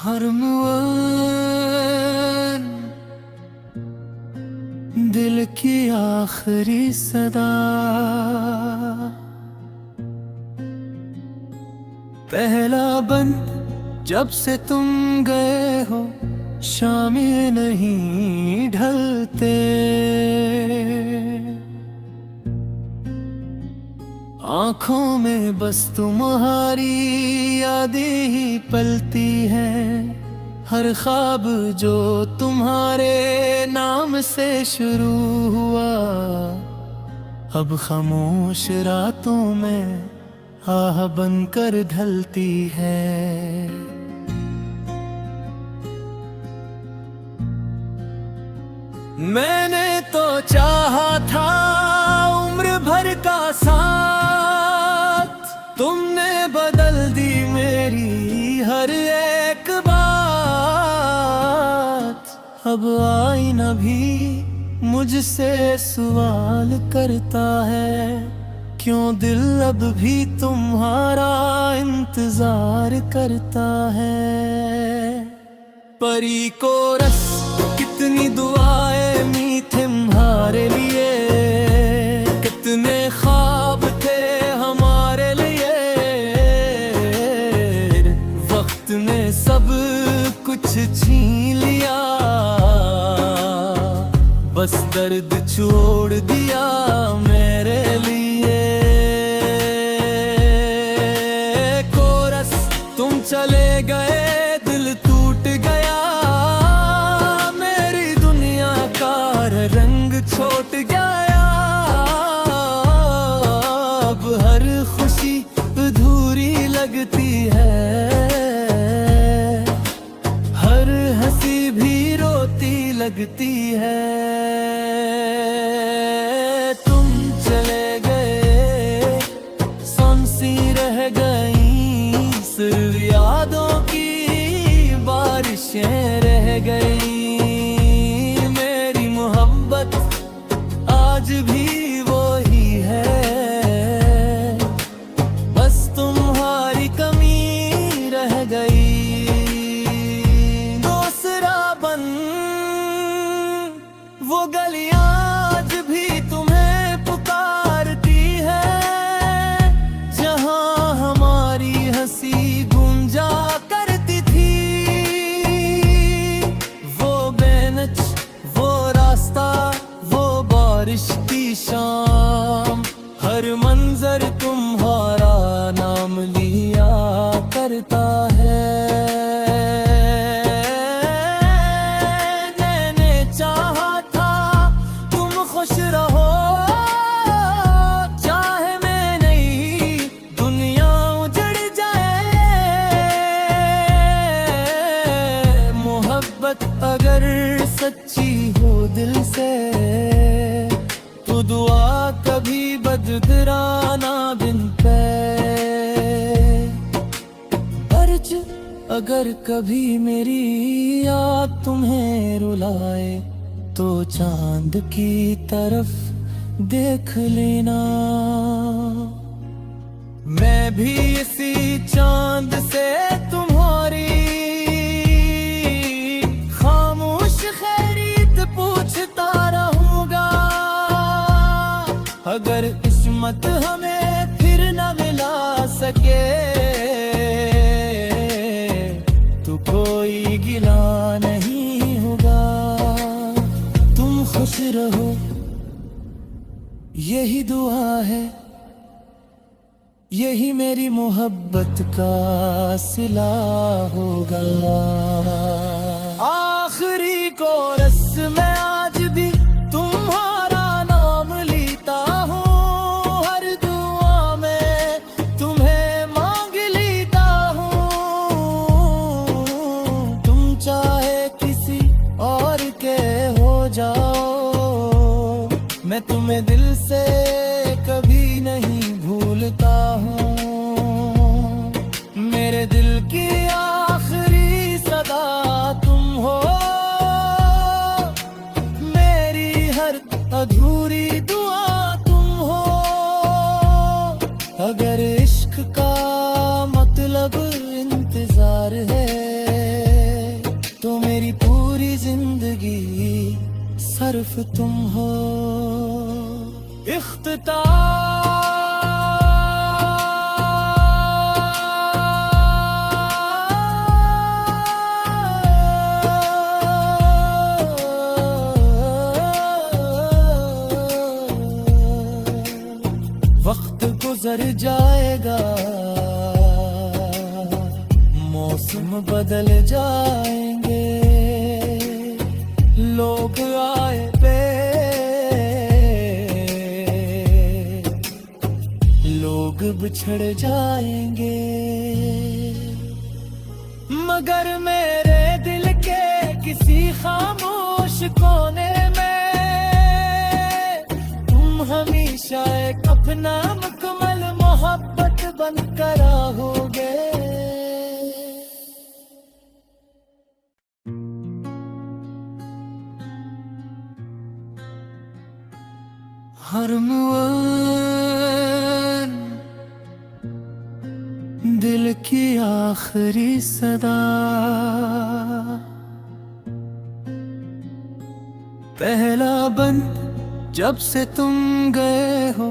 हरमुआन दिल की आखिरी सदा, पहला बंद जब से तुम गए हो, शामे नहीं ढलते। आंखों में बस तुम्हारी यादें ही पलती हैं। हर ख्वाब जो तुम्हारे नाम से शुरू हुआ, अब खामोश रातों में आह बनकर ढलती है। मैंने तो चाहा था उम्र भर का साथ, तुमने बदल दी मेरी हर एक बात। अब आईना भी मुझसे सवाल करता है, क्यों दिल अब भी तुम्हारा इंतजार करता है। परी को रस कितनी दुआएं मीठे तुम्हारे लिए, कितने ख्वाब थे हमारे लिए। वक्त ने सब कुछ छीन लिया, बस दर्द छोड़ दिया मेरे लिए। कोरस तुम चले गए, दिल टूट गया, मेरी दुनिया का रंग छोड़ गया। अब हर खुशी अधूरी लगती है, हर हंसी भी रोती लगती है। तुम चले गए, सुनसी रह गई, सिर्फ यादों की बारिशें रह गई। मेरी मोहब्बत आज भी वही है, बस तुम्हारी कमी रह गई। दूसरा बन वो गलियां आज भी तुम्हें पुकारती है, जहां हमारी हंसी गूंजा करती थी। वो बेंच, वो रास्ता, वो बारिश की शाम, हर मंजर तुम्हारा नाम लिया करता है। मैंने चाहा था तुम खुश रहो, चाहे मैं नहीं दुनिया उजड़ जाए। मोहब्बत अगर सच्ची हो दिल से, तो दुआ कभी बददराना बिन पे। अर्ज अगर कभी मेरी याद तुम्हें रुलाए, तो चांद की तरफ देख लेना। मैं भी इसी चांद से तुम्हारी खामोश खैरियत पूछता रहूंगा। अगर किस्मत हमें फिर न मिला सके, तो कोई गिला नहीं होगा। तुम खुश रहो, यही दुआ है, यही मेरी मोहब्बत का सिला होगा। आखिरी कोरस में आज भी तुम्हारा नाम लेता हूँ, हर दुआ में तुम्हें मांग लेता हूँ। तुम चाहे किसी और के हो जाओ, मैं तुम्हें दिल से कभी नहीं भूलता हूँ। मेरे दिल की आखिरी सदा तुम हो, मेरी हर अधूरी दुआ तुम हो। अगर इश्क का मतलब इंतजार है, सिर्फ तुम हो वक्त गुजर जाएगा, मौसम बदल जाएंगे, लोग आए पे लोग बिछड़ जाएंगे, मगर मेरे दिल के किसी खामोश कोने में तुम हमेशा एक अपना मुकम्मल मोहब्बत बनकर रहोगे। हर मुअन दिल की आखिरी सदा, पहला बंद जब से तुम गए हो,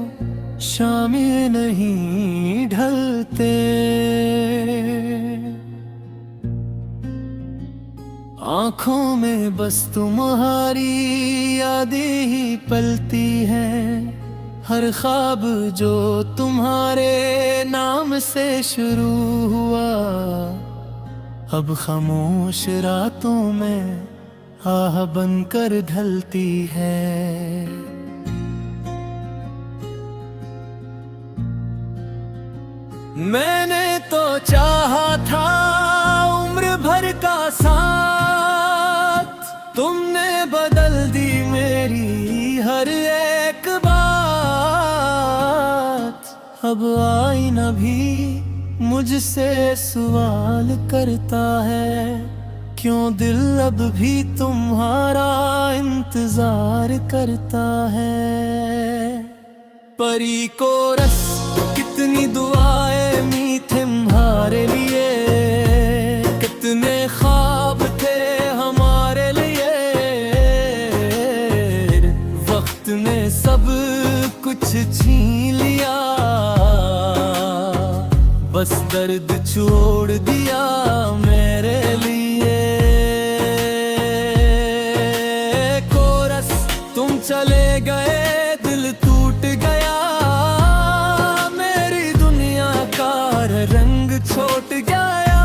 शामें नहीं ढलते, आँखों में बस तुम्हारी यादें ही पलती हैं, हर ख्वाब जो तुम्हारे नाम से शुरू हुआ, अब खामोश रातों में आह बनकर ढलती है। मैंने तो चाहा था उम्र भर का साथ, तुमने बदल दी मेरी हर एक बात, अब आईना भी मुझसे सवाल करता है, क्यों दिल अब भी तुम्हारा इंतजार करता है। परी को रस कितनी दुआएं मीठे तुम्हारे लिए, कितने ख्वाब थे हमारे लिए, वक्त ने सब कुछ छीन लिया, बस दर्द छोड़ दिया मेरे लिए। कोरस तुम चले गए, दिल टूट गया, मेरी दुनिया का रंग छोड़ गया,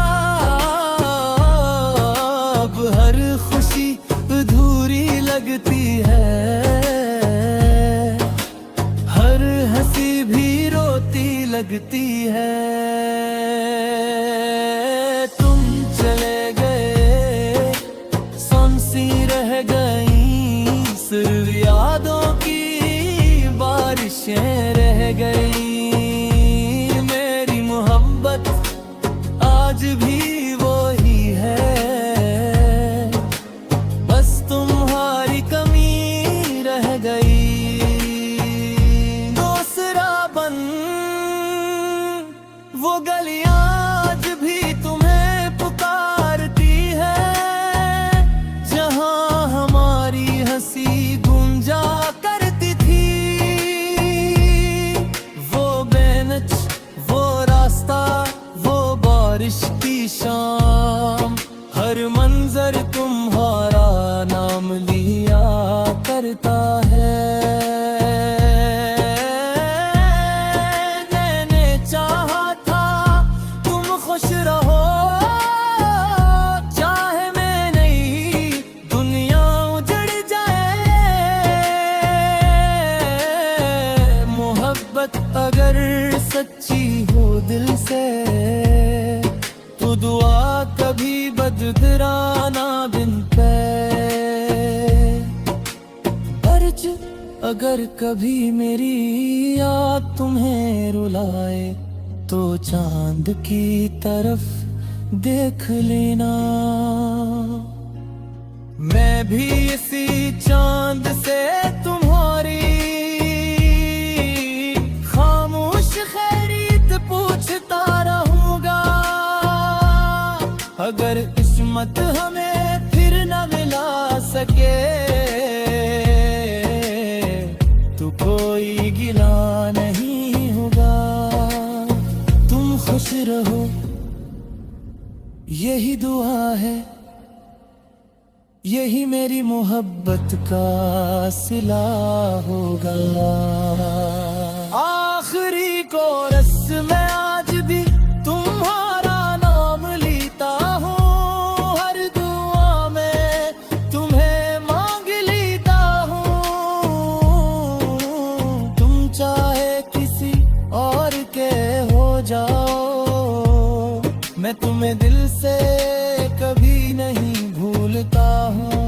अब हर खुशी अधूरी लगती है, हर हंसी भी रोती लगती है। तुम चले गए, सुनसी रह गई, सिर्फ यादों की बारिशें रह गई, मेरी मोहब्बत आज भी वही है, बस तुम्हारी कमी रह गई। दूसरा बन वो गलियां आज भी तुम्हें पुकारती है, जहां हमारी हंसी गूंजा करती थी, वो बेनच वो रास्ता वो बारिश की शाम, हर मंजर तुम्हारा नाम लिया करता है। मैंने चाहा था तुम खुश रहो, चाहे मैं नहीं दुनिया उजड़ जाए, मोहब्बत अगर सच्ची हो दिल से, तो दुआ कभी बददराना बिन पे, अर्ज अगर कभी मेरी याद तुम्हें रुलाए, तो चांद की तरफ देख लेना, मैं भी इसी चांद से तुम्हारी खामोश खैरियत पूछता रहूंगा, अगर किस्मत हमें फिर न मिला सके, यही दुआ है, यही मेरी मोहब्बत का सिला होगा। आखिरी कोरस में आज भी तुम्हारा नाम लेता हूँ, हर दुआ में तुम्हें मांग लेता हूँ। तुम चाहे किसी और के हो जाओ, मैं तुम्हें दिल से कभी नहीं भूलता हूँ।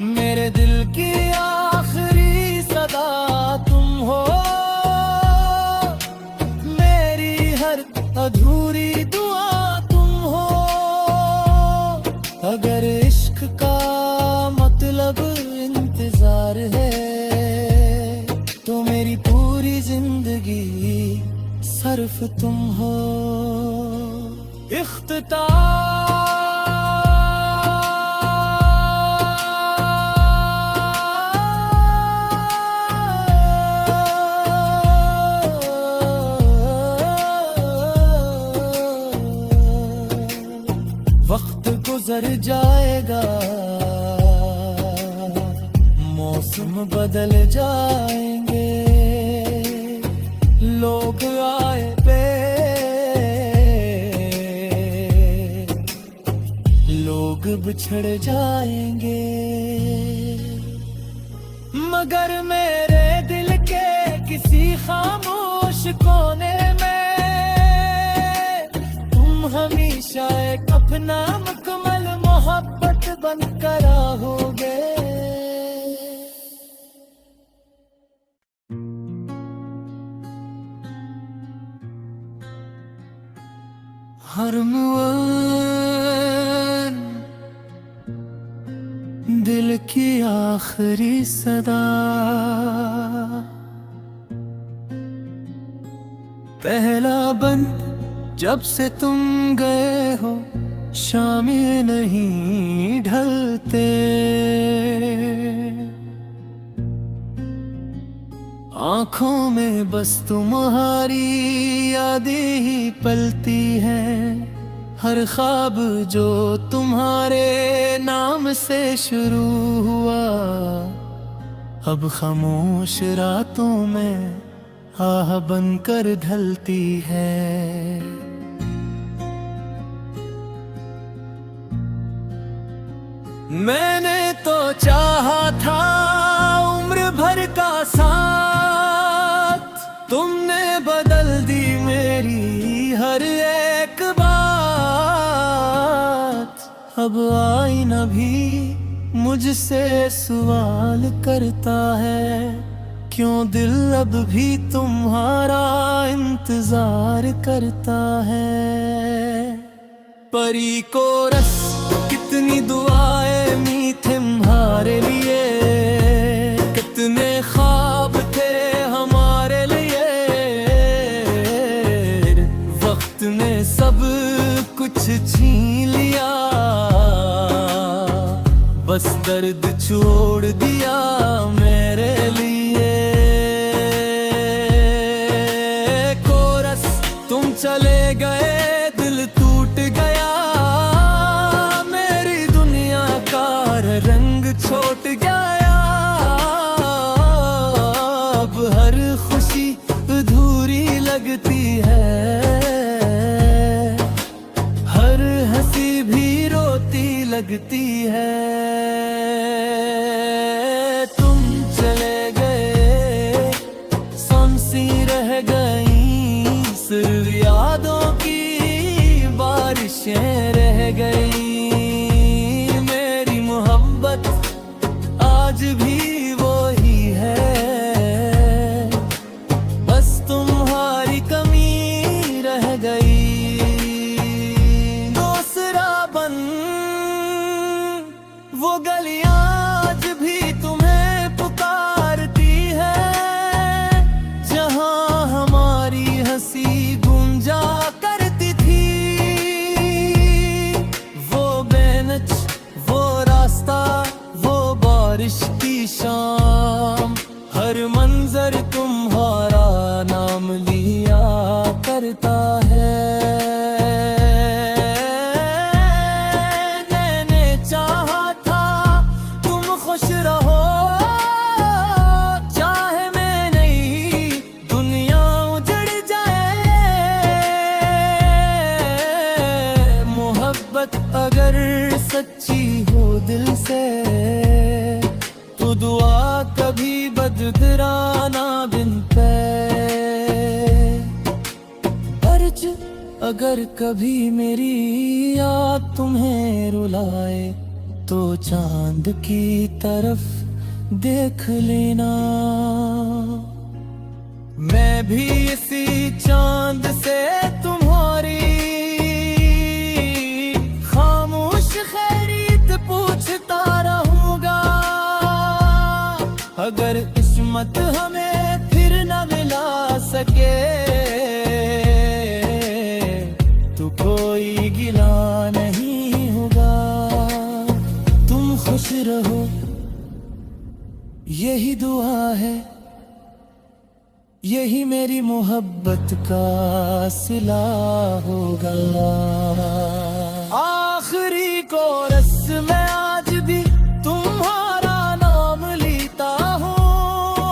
मेरे दिल की आखिरी सदा तुम हो, मेरी हर अधूरी दुआ तुम हो। अगर इश्क का मतलब इंतजार है, तो मेरी पूरी जिंदगी सिर्फ तुम हो। वक्त गुजर जाएगा, मौसम बदल जाएंगे, लोग आए पे लोग बिछड़ जाएंगे, मगर मेरे दिल के किसी खामोश कोने में तुम हमेशा एक अपना मुकम्मल मोहब्बत बनकर रहोगे। हरमन दिल की आखिरी सदा, पहला बंद जब से तुम गए हो, शामी नहीं ढलते, आंखों में बस तुम्हारी यादें ही पलती हैं। हर ख्वाब जो तुम्हारे नाम से शुरू हुआ, अब खामोश रातों में आह बनकर ढलती है। मैंने तो चाहा था उम्र भर का साथ, तुमने बदल दी मेरी हर एक बात। अब आईना भी मुझसे सवाल करता है, क्यों दिल अब भी तुम्हारा इंतजार करता है। परी को रस कितनी दुआएं मी तुम्हारे लिए, कितने ख्वाब थे हमारे लिए, वक्त ने सब कुछ छीन लिया, बस दर्द छोड़ दिया मेरे लिए। कोरस तुम चले गए, दिल टूट गया, मेरी दुनिया का रंग छोड़ गया। अब हर खुशी अधूरी लगती है, हर हंसी भी रोती लगती है। तुम चले गए, सुनसी रह गई, सिर्फ यादों की बारिशें रह गई। मेरी मोहब्बत आज भी वही है, बस तुम्हारी कमी रह गई। दूसरा बन वो गलियां आज भी तुम्हें पुकारती है, जहां हमारी हंसी गूंजा करती थी। वो अगर कभी मेरी याद तुम्हें रुलाए तो चांद की तरफ देख लेना। मैं भी इसी चांद से तुम्हारी खामोश खैरियत पूछता रहूंगा। अगर किस्मत हमें फिर न मिला सके तो कोई गिला नहीं होगा। तुम खुश रहो यही दुआ है, यही मेरी मोहब्बत का सिला होगा। आखिरी कोरस में आज भी तुम्हारा नाम लेता हूँ,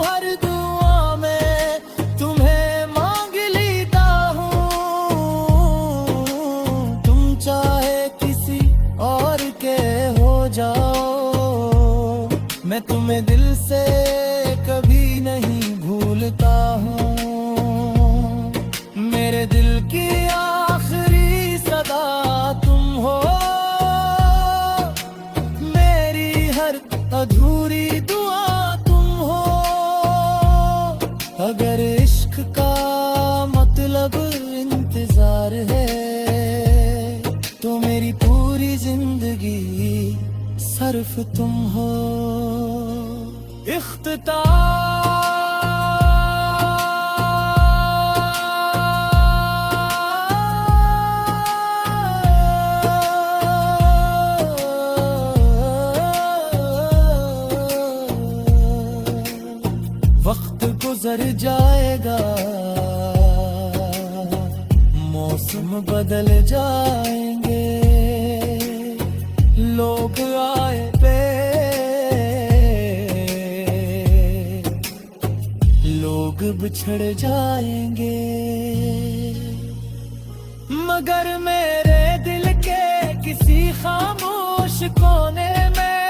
हर दुआ में तुम्हें मांग लेता हूँ। तुम चाहे किसी और के हो जाओ, मैं तुम्हें दिल से कभी नहीं भूलता हूँ। मेरे दिल की आखिरी सदा तुम हो, मेरी हर अधूरी दुआ तुम हो। अगर इश्क का मतलब इंतजार है तो मेरी पूरी जिंदगी सिर्फ तुम हो। वक्त गुजर जाएगा, मौसम बदल जाएंगे, लोग आए पे लोग बिछड़ जाएंगे। मगर मेरे दिल के किसी खामोश कोने में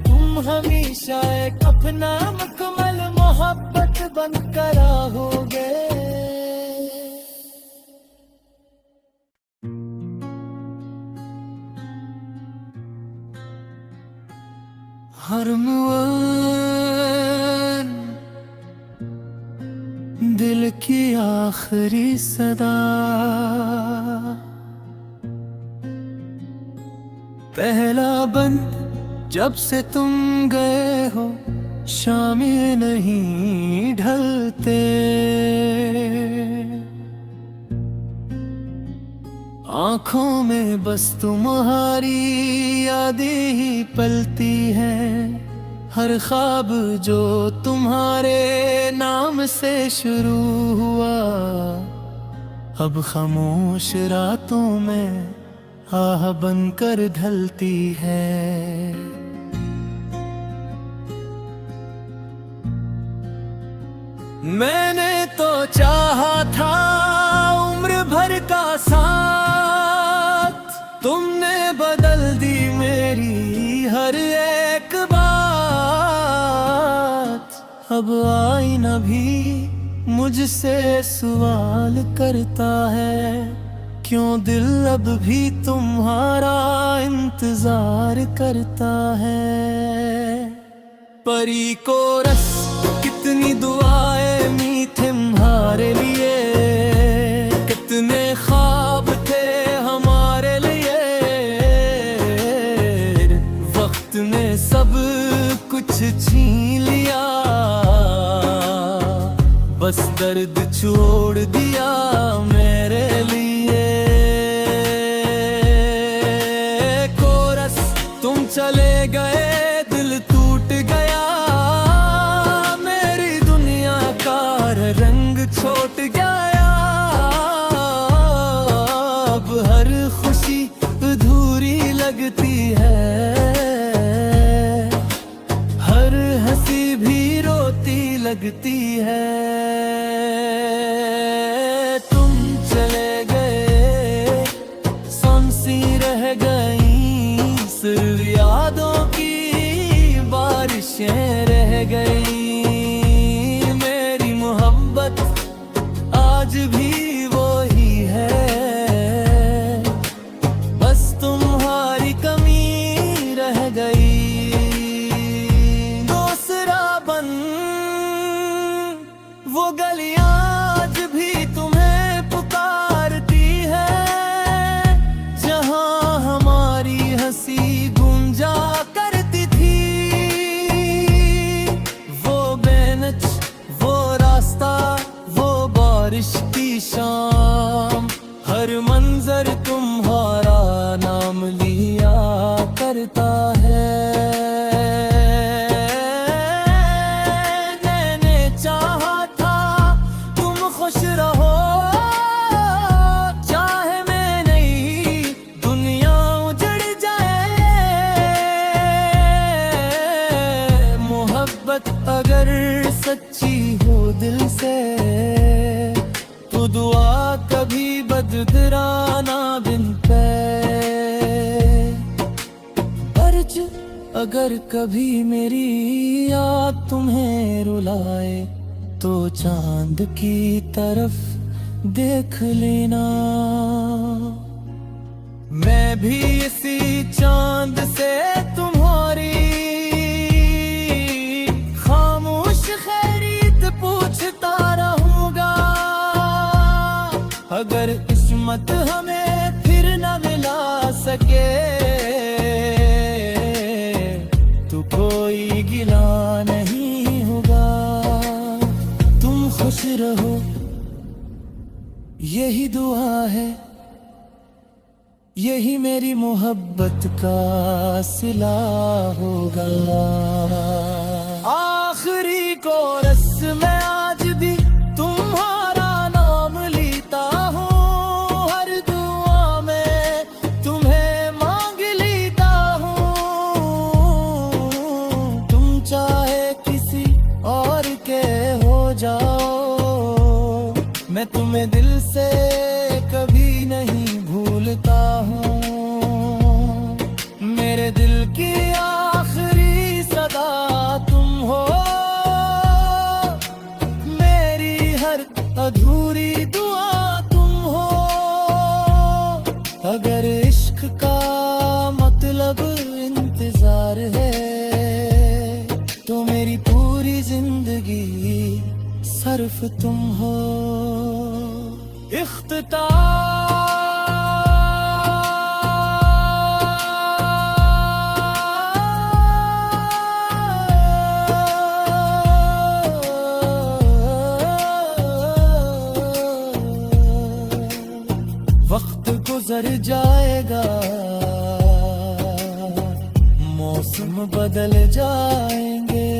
तुम हमेशा एक अपना मुकम्मल मोहब्बत बनकर रहोगे। हरमवन दिल की आखिरी सदा, पहला बंद जब से तुम गए हो, शामे नहीं ढलते। आँखों में बस तुम्हारी यादें ही पलती हैं। हर ख्वाब जो तुम्हारे नाम से शुरू हुआ, अब खामोश रातों में आह बनकर ढलती है। मैंने तो चाहा था उम्र भर का साथ, तुमने बदल दी मेरी हर एक बात। अब आईना भी मुझसे सवाल करता है, क्यों दिल अब भी तुम्हारा इंतजार करता है। परी को रस कितनी दुआएं मीठे तुम्हारे लिए, कितने ख्वाब थे हमारे लिए। वक्त ने सब कुछ छीन लिया, बस दर्द छोड़ दिया मेरे लिए। कोरस तुम चले गए, दिल टूट गया, रंग छोट गया। अब हर खुशी अधूरी लगती है, हर हंसी भी रोती लगती है। तुम चले गलियां आज भी तुम्हें पुकारती है, जहां हमारी हंसी गूंजा करती थी। वो बेंच, वो रास्ता, वो बारिश की शाम, हर मंजर तुम्हारा नाम लिया करता है। मैंने चाहा था तुम खुश रहो, चाहे मैं नहीं दुनिया उजड़ जाए। मोहब्बत अगर सच्ची हो दिल से, तो दुआ कभी बददराना बिन पे। अर्ज अगर कभी मेरी याद तुम्हें रुलाए, तो चांद की तरफ देख लेना। मैं भी इसी चांद से तुम्हारी खामोश खैरियत पूछता रहूंगा। अगर किस्मत हमें फिर न मिला सके, तो कोई गिला नहीं होगा। तुम खुश रहो, यही दुआ है, यही मेरी मोहब्बत का सिला होगा। आखिरी कोरस में आज भी तुम्हारा नाम लेता हूँ, हर दुआ में तुम्हें मांग लेता हूँ। तुम चाहे किसी और के हो जाओ, मैं तुम्हें दिल से कभी नहीं भूलता हूँ। मेरे दिल की आखिरी सदा तुम हो, मेरी हर अधूरी दुआ तुम हो। अगर इश्क का मतलब इंतजार है, तो मेरी पूरी जिंदगी सिर्फ तुम हो। वक्त गुजर जाएगा, मौसम बदल जाएंगे,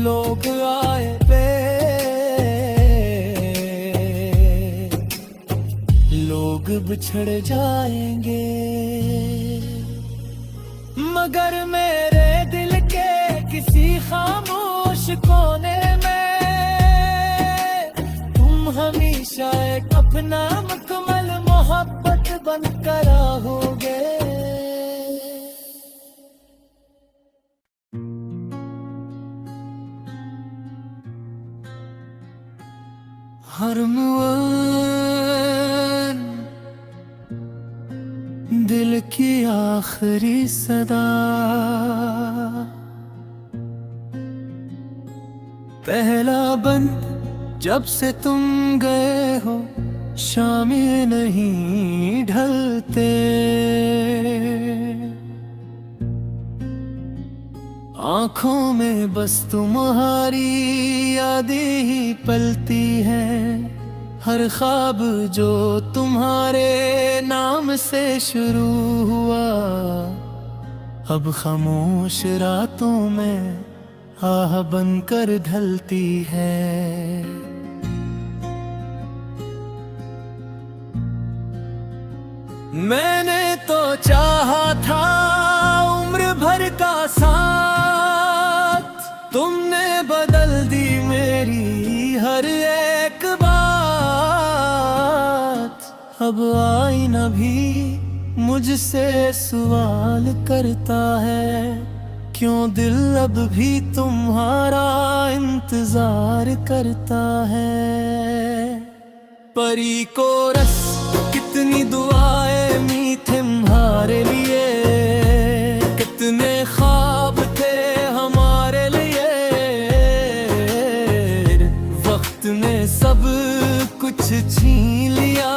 लोग आए पे लोग बिछड़ जाएंगे। मगर मेरे दिल के किसी खामोश कोने में तुम हमेशा एक अपना मुकम्मल मोहब्बत बनकर रहोगे। हरमन दिल की आखिरी सदा, पहला बंद जब से तुम गए हो, शामे नहीं ढलते। आँखों में बस तुम्हारी यादें ही पलती हैं। हर ख्वाब जो तुम्हारे नाम से शुरू हुआ, अब खामोश रातों में आह बनकर ढलती है। मैंने तो चाहा था उम्र भर का साथ, तुमने बदल दी मेरी हर एक बात। अब आईना भी मुझसे सवाल करता है, क्यों दिल अब भी तुम्हारा इंतजार करता है। परी को रस कितनी दुआएं मीठे तुम्हारे लिए, कितने ख्वाब थे हमारे लिए। सब कुछ छीन लिया,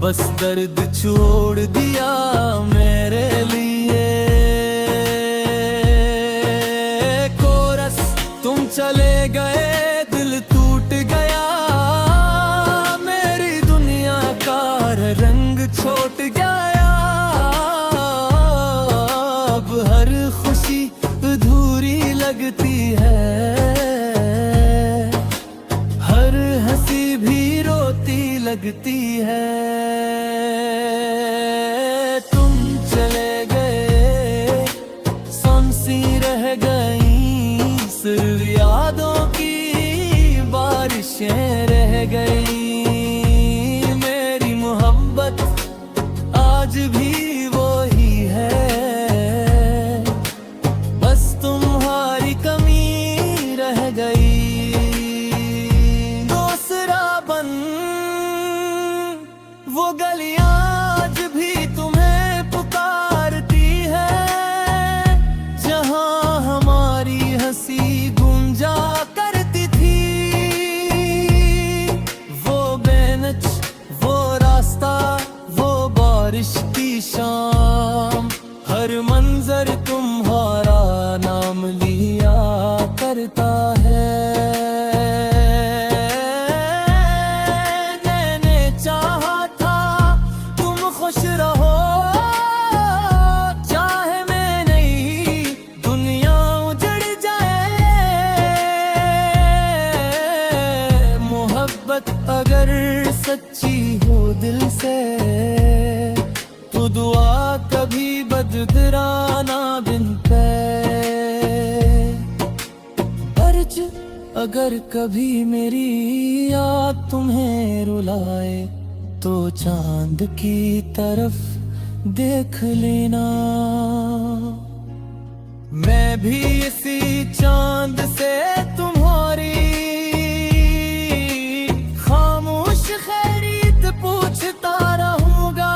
बस दर्द छोड़ दिया मेरे लिए। कोरस तुम चले गए, दिल टूट गया, मेरी दुनिया का रंग छोड़ गया। अब हर खुशी अधूरी लगती है, हर हंसी भी रोती लगती है। तुम चले गए, सुनसी रह गई, सिर्फ यादों की बारिशें रह गई। मेरी मोहब्बत आज भी वही है, बस तुम्हारी कमी रह गई। दूसरा बन वो गलियां आज भी तुम्हें पुकारती है, जहां हमारी हंसी गूंजा करती थी। वो बेंच, वो रास्ता, वो बारिश की शाम, हर मंजर तुम्हारा नाम लिया करता है। मैंने चाहा था तुम खुश रहो, चाहे मैं नहीं दुनिया उजड़ जाए। मोहब्बत अगर सच्ची हो दिल से, तो दुआ कभी बददराना बिन पे। अर्ज अगर कभी मेरी याद तुम्हें रुलाए, तो चांद की तरफ देख लेना। मैं भी इसी चांद से तुम्हारी खामोश खैरियत पूछता रहूंगा।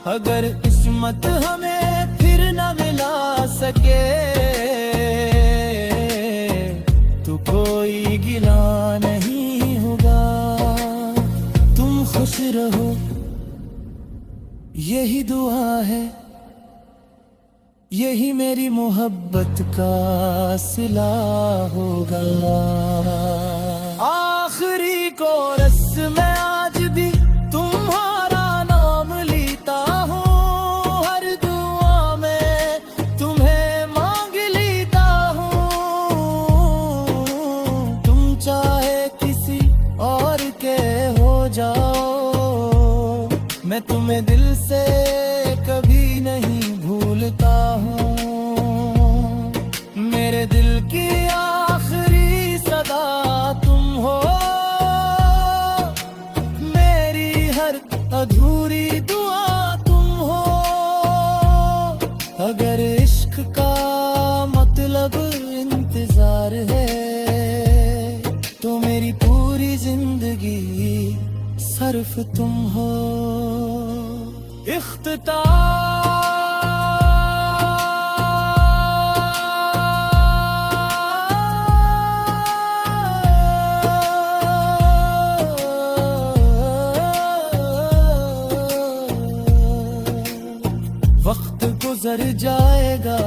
अगर किस्मत हमें फिर न मिला सके, तो कोई गिला नहीं होगा। तुम खुश रहो, यही दुआ है, यही मेरी मोहब्बत का सिला होगा। आखिरी कोरस में आज भी तुम्हारा नाम लेता हूँ, हर दुआ में तुम्हें मांग लेता हूँ। तुम चाहे किसी और के हो जाओ, मैं तुम्हें दिल से कभी नहीं भूलता हूँ। मेरे दिल की आखिरी सदा तुम हो, मेरी हर अधूरी दुआ तुम हो। अगर इश्क का मतलब इंतजार है, तो मेरी पूरी जिंदगी सिर्फ तुम हो। वक्त गुजर जाएगा,